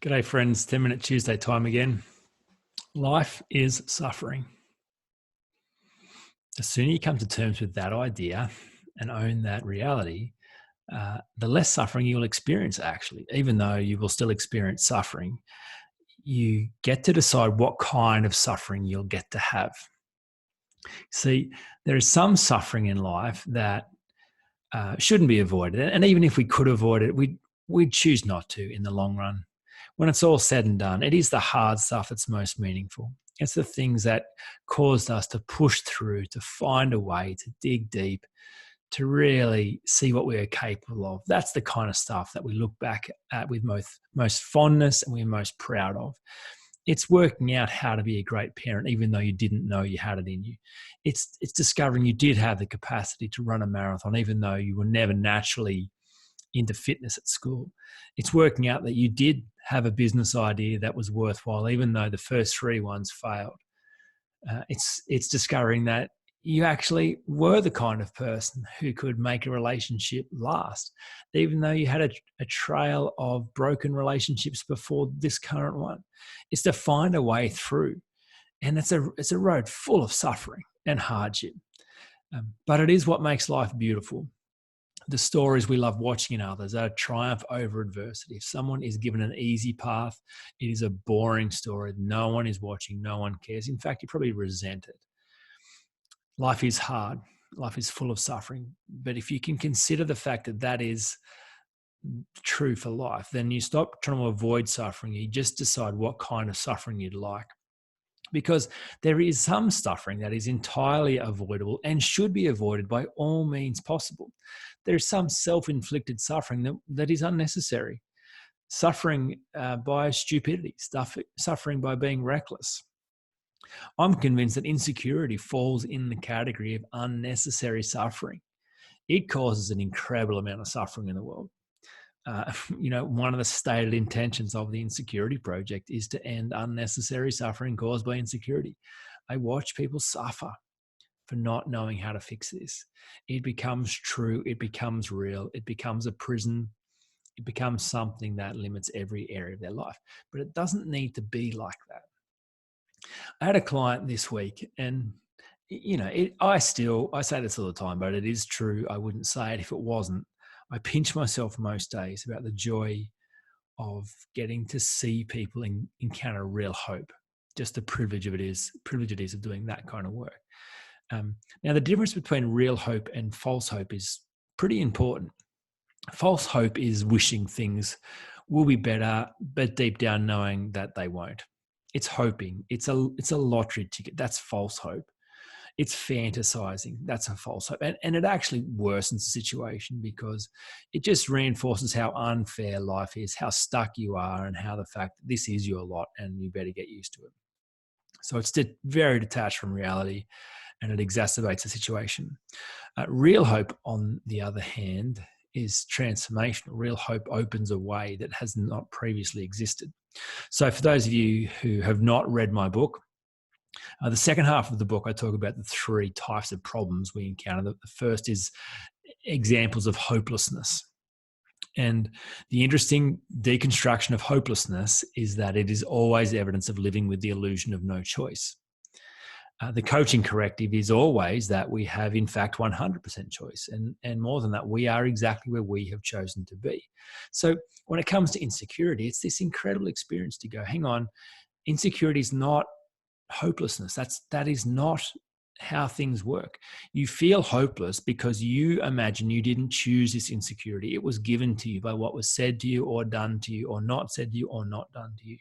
G'day friends, 10-minute Tuesday time again. Life is suffering. The sooner you come to terms with that idea and own that reality, the less suffering you'll experience actually. Even though you will still experience suffering, you get to decide what kind of suffering you'll get to have. See, there is some suffering in life that shouldn't be avoided. And even if we could avoid it, we'd choose not to in the long run. When it's all said and done, it is the hard stuff that's most meaningful. It's the things that caused us to push through, to find a way, to dig deep, to really see what we are capable of. That's the kind of stuff that we look back at with most fondness and we're most proud of. It's working out how to be a great parent, even though you didn't know you had it in you. It's discovering you did have the capacity to run a marathon, even though you were never naturally into fitness at school. It's working out that you did have a business idea that was worthwhile, even though the first three ones failed. It's discovering that you actually were the kind of person who could make a relationship last, even though you had a trail of broken relationships before this current one. It's to find a way through. And it's a road full of suffering and hardship. But it is what makes life beautiful. The stories we love watching in others are a triumph over adversity. If someone is given an easy path, it is a boring story. No one is watching. No one cares. In fact, you probably resent it. Life is hard. Life is full of suffering. But if you can consider the fact that that is true for life, then you stop trying to avoid suffering. You just decide what kind of suffering you'd like. Because there is some suffering that is entirely avoidable and should be avoided by all means possible. There's some self-inflicted suffering that is unnecessary. Suffering by stupidity, suffering by being reckless. I'm convinced that insecurity falls in the category of unnecessary suffering. It causes an incredible amount of suffering in the world. One of the stated intentions of the Insecurity Project is to end unnecessary suffering caused by insecurity. I watch people suffer for not knowing how to fix this. It becomes true. It becomes real. It becomes a prison. It becomes something that limits every area of their life. But it doesn't need to be like that. I had a client this week, and I say this all the time, but it is true. I wouldn't say it if it wasn't. I pinch myself most days about the joy of getting to see people encounter real hope. Just the privilege it is of doing that kind of work. Now, the difference between real hope and false hope is pretty important. False hope is wishing things will be better, but deep down knowing that they won't. It's hoping. It's a lottery ticket. That's false hope. It's fantasizing. That's a false hope. And it actually worsens the situation because it just reinforces how unfair life is, how stuck you are, and how the fact that this is your lot and you better get used to it. So it's very detached from reality, and it exacerbates the situation. Real hope, on the other hand, is transformational. Real hope opens a way that has not previously existed. So for those of you who have not read my book, the second half of the book, I talk about the three types of problems we encounter. The first is examples of hopelessness. And the interesting deconstruction of hopelessness is that it is always evidence of living with the illusion of no choice. The coaching corrective is always that we have, in fact, 100% choice. And more than that, we are exactly where we have chosen to be. So when it comes to insecurity, it's this incredible experience to go, hang on, insecurity is not hopelessness. That is not how things work. You feel hopeless because you imagine you didn't choose this insecurity. It was given to you by what was said to you or done to you or not said to you or not done to you.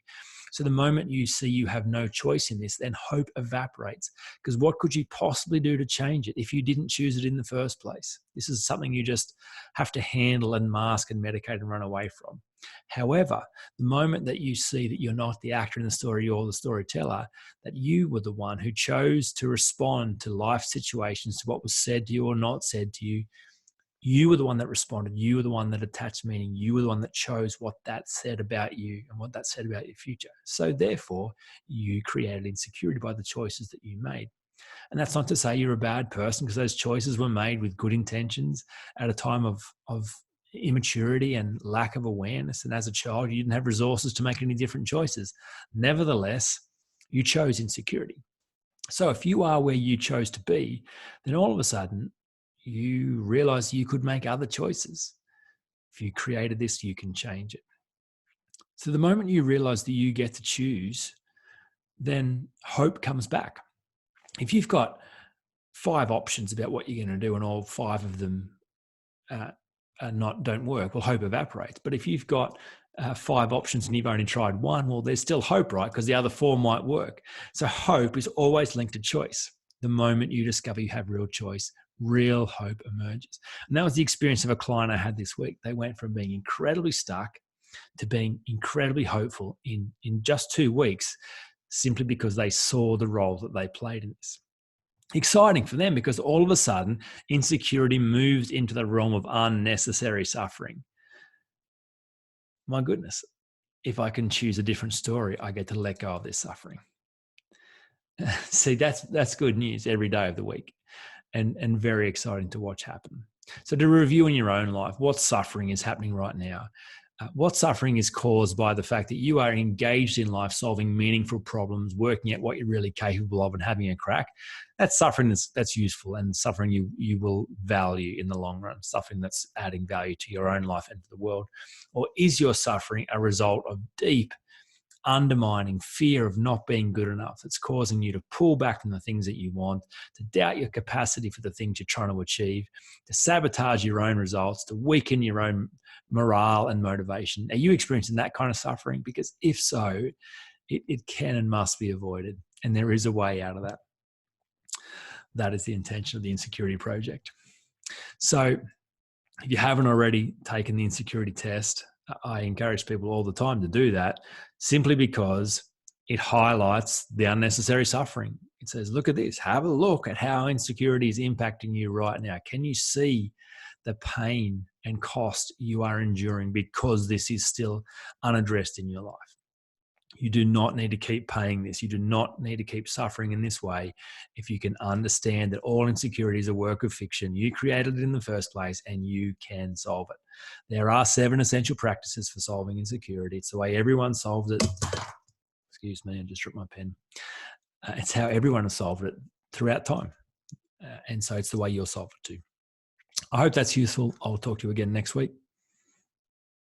So the moment you see you have no choice in this, then hope evaporates, because what could you possibly do to change it if you didn't choose it in the first place? This is something you just have to handle and mask and medicate and run away from. However, the moment that you see that you're not the actor in the story, you're the storyteller, that you were the one who chose to respond to life situations, to what was said to you or not said to you, you were the one that responded. You were the one that attached meaning. You were the one that chose what that said about you and what that said about your future. So therefore, you created insecurity by the choices that you made. And that's not to say you're a bad person, because those choices were made with good intentions at a time of immaturity and lack of awareness. And as a child, you didn't have resources to make any different choices. Nevertheless, you chose insecurity. So if you are where you chose to be, then all of a sudden you realize you could make other choices. If you created this, you can change it. So the moment you realize that you get to choose, then hope comes back. If you've got 5 options about what you're going to do and all 5 of them don't work, well, hope evaporates. But if you've got 5 options and you've only tried one, well, there's still hope, right? Because the other 4 might work. So hope is always linked to choice. The moment you discover you have real choice, real hope emerges. And that was the experience of a client I had this week. They went from being incredibly stuck to being incredibly hopeful in just 2 weeks, simply because they saw the role that they played in this. Exciting for them, because all of a sudden insecurity moves into the realm of unnecessary suffering. My goodness, if I can choose a different story, I get to let go of this suffering. See, that's good news every day of the week, and very exciting to watch happen. So to review in your own life, what suffering is happening right now? What suffering is caused by the fact that you are engaged in life, solving meaningful problems, working at what you're really capable of and having a crack. That's suffering that's useful, and suffering you will value in the long run, suffering that's adding value to your own life and to the world. Or is your suffering a result of deep, undermining fear of not being good enough that's causing you to pull back from the things that you want, to doubt your capacity for the things you're trying to achieve, to sabotage your own results, to weaken your own morale and motivation? Are you experiencing that kind of suffering? Because if so, it can and must be avoided. And there is a way out of that. That is the intention of the Insecurity Project. So if you haven't already taken the insecurity test, I encourage people all the time to do that, simply because it highlights the unnecessary suffering. It says, look at this, have a look at how insecurity is impacting you right now. Can you see the pain and cost you are enduring because this is still unaddressed in your life? You do not need to keep paying this. You do not need to keep suffering in this way if you can understand that all insecurity is a work of fiction. You created it in the first place and you can solve it. There are 7 essential practices for solving insecurity. It's the way everyone solved it. Excuse me, I just dropped my pen. It's how everyone has solved it throughout time. And so it's the way you'll solve it too. I hope that's useful. I'll talk to you again next week.